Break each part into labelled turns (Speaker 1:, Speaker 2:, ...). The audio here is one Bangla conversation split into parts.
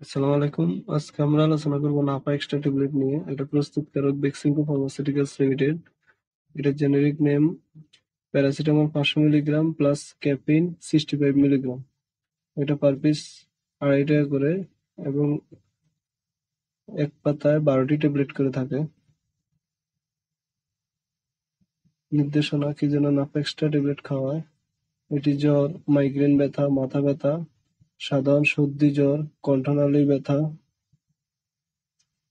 Speaker 1: আসসালামু আলাইকুম। আজকে আমরা আলোচনা করব নাপা এক্সট্রা ট্যাবলেট নিয়ে। এটা প্রস্তুতকারক বেক্সিমকো ফার্মাসিউটিক্যালস লিমিটেড। এটার generic name paracetamol 500 milligram plus caffeine 65 milligram. এটা পার পিস 2.5 টাকা করে এবং এক পাতায় 12টি ট্যাবলেট করে থাকে। নির্দেশনা কি যেন নাপা এক্সট্রা ট্যাবলেট খাওয়ায়। এটি জ্বর, মাইগ্রেন ব্যথা, মাথা ব্যথা, সাধারণ সর্দি জ্বর, কণ্ঠনালী ব্যথা,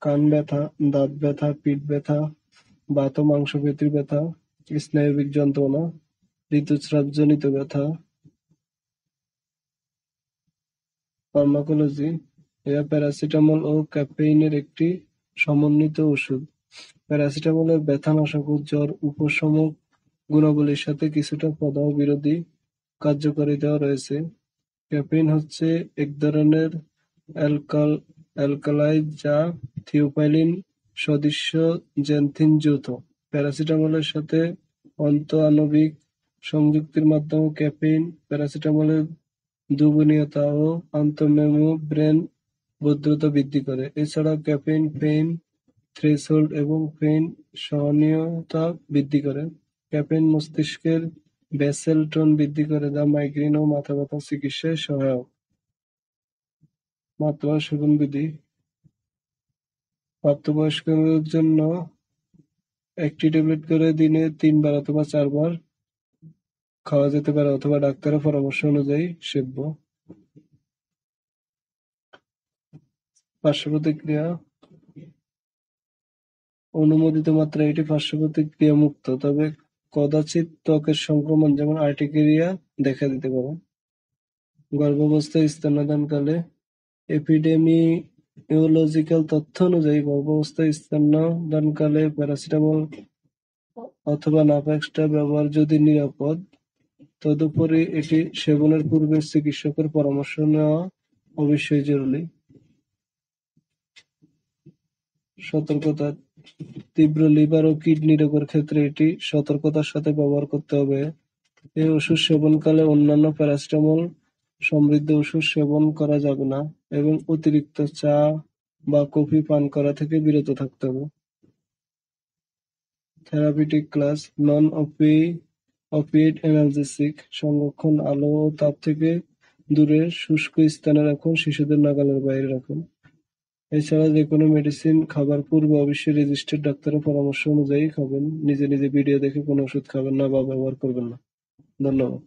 Speaker 1: কান ব্যথা, দাঁত ব্যথা, পিঠ ব্যথা, বাত ও মাংসপেশির ব্যথা, স্নায়বিক যন্ত্রণা, ঋতুস্রাবজনিত ব্যথা। ফার্মাকোলজি: এরা প্যারাসিটামল ও ক্যাফেইনের একটি সমন্বিত ওষুধ। প্যারাসিটামলের ব্যথানাশক ও জ্বর উপশমক গুণাবলীর সাথে কিছুটা প্রদাহ বিরোধী কার্যকারিতাও রয়েছে। ক্যাফেইন হচ্ছে এক ধরনের অ্যালকালয়েড যা থিওফাইলিন সদৃশ জ্যানথিন যৌগ। প্যারাসিটামলের সাথে অন্তঃআণবিক সংযুক্তির মাধ্যমে ক্যাফেইন প্যারাসিটামলের দ্রবণীয়তা ও আন্তঃমেমব্রেন বদ্ধতা বৃদ্ধি করে। এছাড়াও ক্যাফেইন পেইন থ্রেশহোল্ড এবং পেইন সহনীয়তা বৃদ্ধি করে। ক্যাফেইন মস্তিষ্কের বেসেল টোন বৃদ্ধি করে যা মাইগ্রেন ও মাথা ব্যথার চিকিৎসায় সহায়ক। মাত্রা ও সেবনবিধি: প্রাপ্তবয়স্কদের জন্য একটি ট্যাবলেট করে দিনে 3 বার অথবা 4 বার খাওয়া যেতে পারে অথবা ডাক্তারের পরামর্শ অনুযায়ী সেব্য। পার্শ্বপ্রতিক্রিয়া: অনুমোদিত মাত্রায় এটি পার্শ্বপ্রতিক্রিয়া মুক্ত, তবে কদাচিৎ ত্বকের সংক্রমণ যেমন আর্টিকেরিয়া দেখা দিতে পারে। গর্ভাবস্থায় স্তন্যদানকালে এপিডেমিওলজিক্যাল তথ্য অনুযায়ী গর্ভাবস্থায় স্তন্যদানকালে প্যারাসিটামল অথবা নাপা এক্সট্রা ব্যবহার যদি নিরাপদ, তদুপরি এটি সেবনের পূর্বে চিকিৎসকের পরামর্শ নেওয়া অবশ্যই জরুরি। সতর্কতা: তীব্র লিভার ও কিডনি রোগের ক্ষেত্রে এটি সতর্কতার সাথে ব্যবহার করতে হবে। এই ওষুধ সেবনকালে অন্যান্য প্যারাসিটামল সমৃদ্ধ ওষুধ সেবন করা যাবে না এবং অতিরিক্ত চা বা কফি পান করা থেকে বিরত থাকতে হবে। Therapeutic class: non-opiate analgesic. সংরক্ষণ: আলো ও তাপ থেকে দূরে শুষ্ক স্থানে রাখুন, শিশুদের নাগালের বাইরে রাখুন। এছাড়া যেকোনো মেডিসিন খাবার পূর্বে অবশ্যই রেজিস্টার্ড ডাক্তারের পরামর্শ অনুযায়ী খাবেন। নিজে নিজে ভিডিও দেখে কোনো ওষুধ খাবেন না বা ব্যবহার করবেন না। ধন্যবাদ।